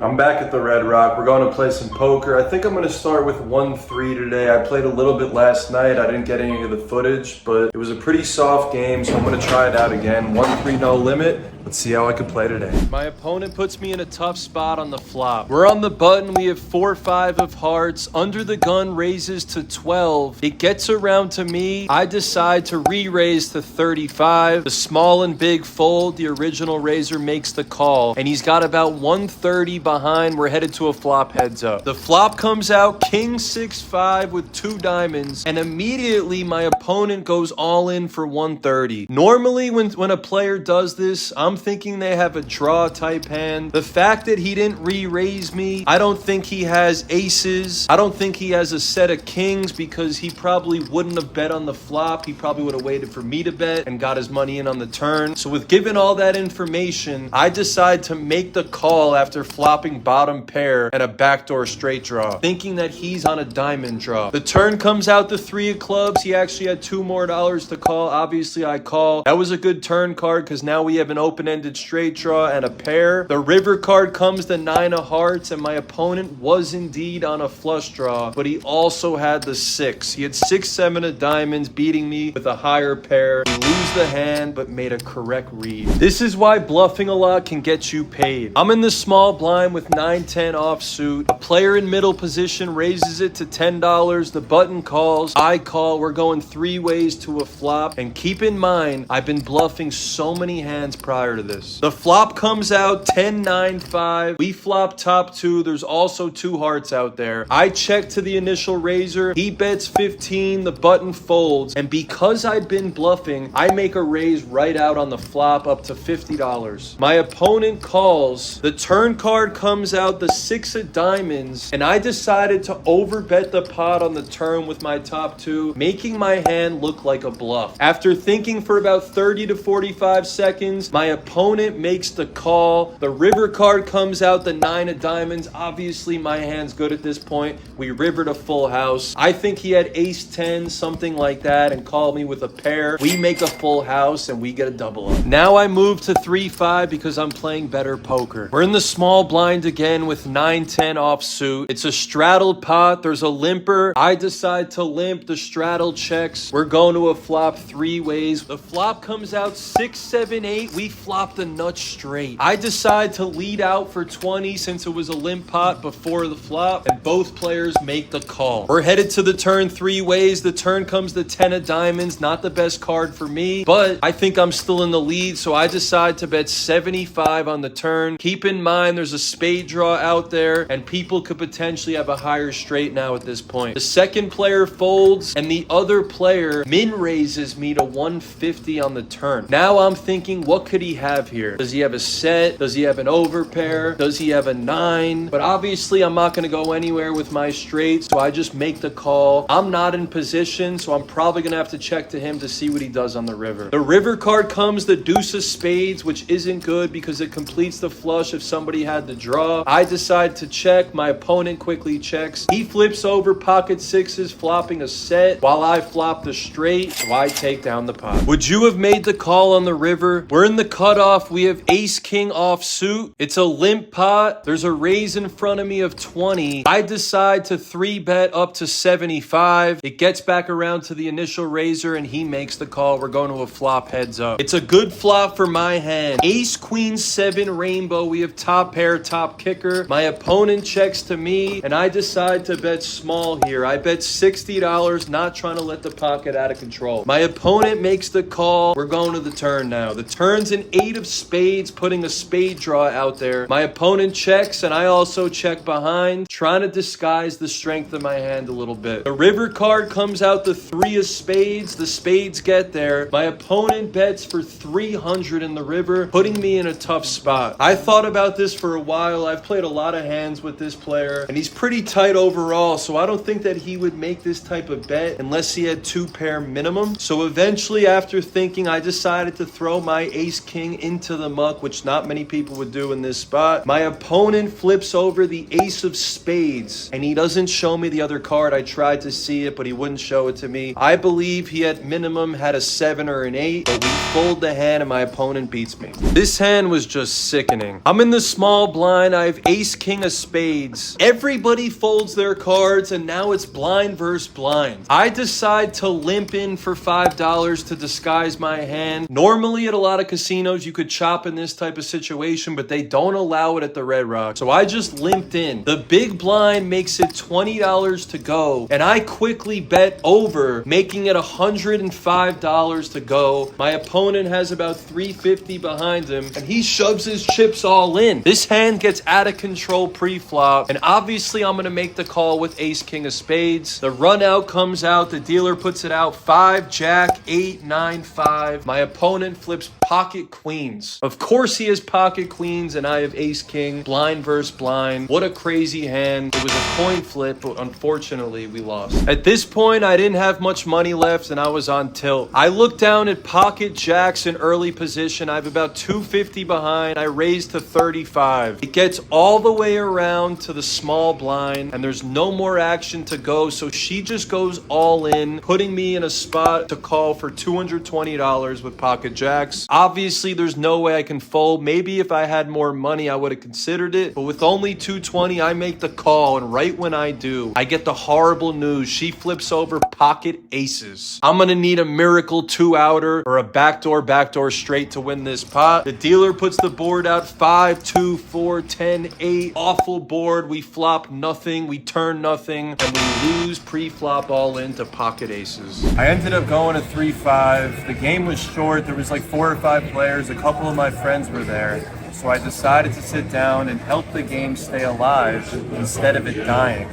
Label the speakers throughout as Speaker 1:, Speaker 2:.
Speaker 1: I'm back at the Red Rock. We're going to play some poker. I think I'm going to start with 1-3 today. I played a little bit last night. I didn't get any of the footage, but it was a pretty soft game, so I'm going to try it out again. 1-3 no limit. Let's see how I can play today. My opponent puts me in a tough spot on the flop. We're on the button. We have 4-5 of hearts. Under the gun raises to 12. It gets around to me. I decide to re-raise to 35. The small and big fold. The original raiser makes the call, and he's got about 130 behind. We're headed to a flop heads up. The flop comes out king 6-5 with 2 diamonds, and immediately my opponent goes all in for 130. Normally when a player does this, I'm thinking they have a draw type hand. The fact that he didn't re-raise me, I don't think he has aces. I don't think he has a set of kings because he probably wouldn't have bet on the flop. He probably would have waited for me to bet and got his money in on the turn. So with given all that information, I decide to make the call after flopping bottom pair and a backdoor straight draw, thinking that he's on a diamond draw. The turn comes out the 3 of clubs. He actually had $2 more to call. Obviously I call. That was a good turn card because now we have an open-ended straight draw and a pair. The river card comes the 9 of hearts, and my opponent was indeed on a flush draw, but he also had the 6. He had 6-7 of diamonds, beating me with a higher pair. We lose the hand, but made a correct read. This is why bluffing a lot can get you paid. I'm in the small blind with 9-10 offsuit. A player in middle position raises it to $10. The button calls. I call. We're going 3 ways to a flop. And keep in mind, I've been bluffing so many hands prior to this. The flop comes out 10-9-5. We flop top 2. There's also 2 hearts out there. I check to the initial raiser. He bets 15. The button folds. And because I've been bluffing, I make a raise right out on the flop up to $50. My opponent calls. The turn card comes out the 6 of diamonds, and I decided to overbet the pot on the turn with my top 2, making my hand look like a bluff. After thinking for about 30 to 45 seconds, my opponent makes the call. The river card comes out the 9 of diamonds. Obviously my hand's good at this point. We rivered a full house. I think he had ace 10, something like that, and called me with a pair. We make a full house and we get a double up. Now I move to 3-5 because I'm playing better poker. We're in the small blind again with 9-10 offsuit. It's a straddled pot. There's a limper. I decide to limp. The straddle checks. We're going to a flop 3 ways. The flop comes out 6-7-8. We flop the nuts straight. I decide to lead out for 20 since it was a limp pot before the flop, and both players make the call. We're headed to the turn 3 ways. The turn comes the 10 of diamonds. Not the best card for me, but I think I'm still in the lead, so I decide to bet 75 on the turn. Keep in mind there's a spade draw out there, and people could potentially have a higher straight now at this point. The second player folds, and the other player min raises me to 150 on the turn. Now I'm thinking, what could he have here? Does he have a set? Does he have an overpair? Does he have a 9? But obviously I'm not going to go anywhere with my straight, so I just make the call. I'm not in position, so I'm probably going to have to check to him to see what he does on the river. The river card comes the deuce of spades, which isn't good because it completes the flush if somebody had the draw. I decide to check. My opponent quickly checks. He flips over pocket 6s, flopping a set while I flop the straight, so I take down the pot. Would you have made the call on the river? We're in the cutoff. We have ace king offsuit. It's a limp pot. There's a raise in front of me of 20. I decide to 3-bet up to 75. It gets back around to the initial raiser, and he makes the call. We're going to a flop heads up. It's a good flop for my hand. Ace queen 7 rainbow. We have top pair, top kicker. My opponent checks to me, and I decide to bet small here. I bet $60, not trying to let the pot get out of control. My opponent makes the call. We're going to the turn now. The turn's an 8 of spades, putting a spade draw out there. My opponent checks, and I also check behind, trying to disguise the strength of my hand a little bit. The river card comes out the 3 of spades. The spades get there. My opponent bets for 300 in the river, putting me in a tough spot. I thought about this for a while. I've played a lot of hands with this player, and he's pretty tight overall, so I don't think that he would make this type of bet unless he had 2 pair minimum. So eventually, after thinking, I decided to throw my ace king into the muck, which not many people would do in this spot. My opponent flips over the ace of spades, and he doesn't show me the other card. I tried to see it, but he wouldn't show it to me. I believe he at minimum had a 7 or an 8, but we fold the hand and my opponent beats me. This hand was just sickening. I'm in the small blind blind, I have ace king of spades. Everybody folds their cards, and now it's blind versus blind. I decide to limp in for $5 to disguise my hand. Normally at a lot of casinos you could chop in this type of situation, but they don't allow it at the Red Rock. So I just limped in. The big blind makes it $20 to go, and I quickly bet over, making it $105 to go. My opponent has about $350 behind him, and he shoves his chips all in. This hand gets out of control pre-flop, and obviously I'm gonna make the call with ace king of spades. The run out comes out, the dealer puts it out 5 jack 8 9 5. My opponent flips pocket queens. Of course he has pocket queens, and I have ace king. Blind versus blind. What a crazy hand. It was a coin flip, but unfortunately we lost. At this point I didn't have much money left, and I was on tilt. I looked down at pocket jacks in early position. I have about $250 behind. I raised to 35. It gets all the way around to the small blind, and there's no more action to go, so she just goes all in, putting me in a spot to call for $220 with pocket jacks. Obviously there's no way I can fold. Maybe if I had more money I would have considered it, but with only $220 I make the call, and right when I do, I get the horrible news. She flips over pocket aces. I'm gonna need a miracle 2-outer or a backdoor straight to win this pot. The dealer puts the board out 5 2 4 10 8. Awful board. We flop nothing, we turn nothing, and we lose pre-flop all in to pocket aces. I ended up going to 3-5. The game was short. There was like 4 or 5 players. A couple of my friends were there, so I decided to sit down and help the game stay alive instead of it dying.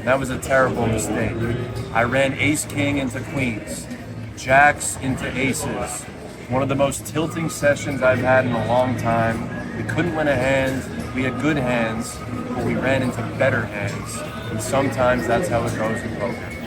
Speaker 1: That was a terrible mistake. I ran ace king into queens, jacks into aces. One of the most tilting sessions I've had in a long time. We couldn't win a hand. We had good hands, but we ran into better hands. And sometimes that's how it goes in poker.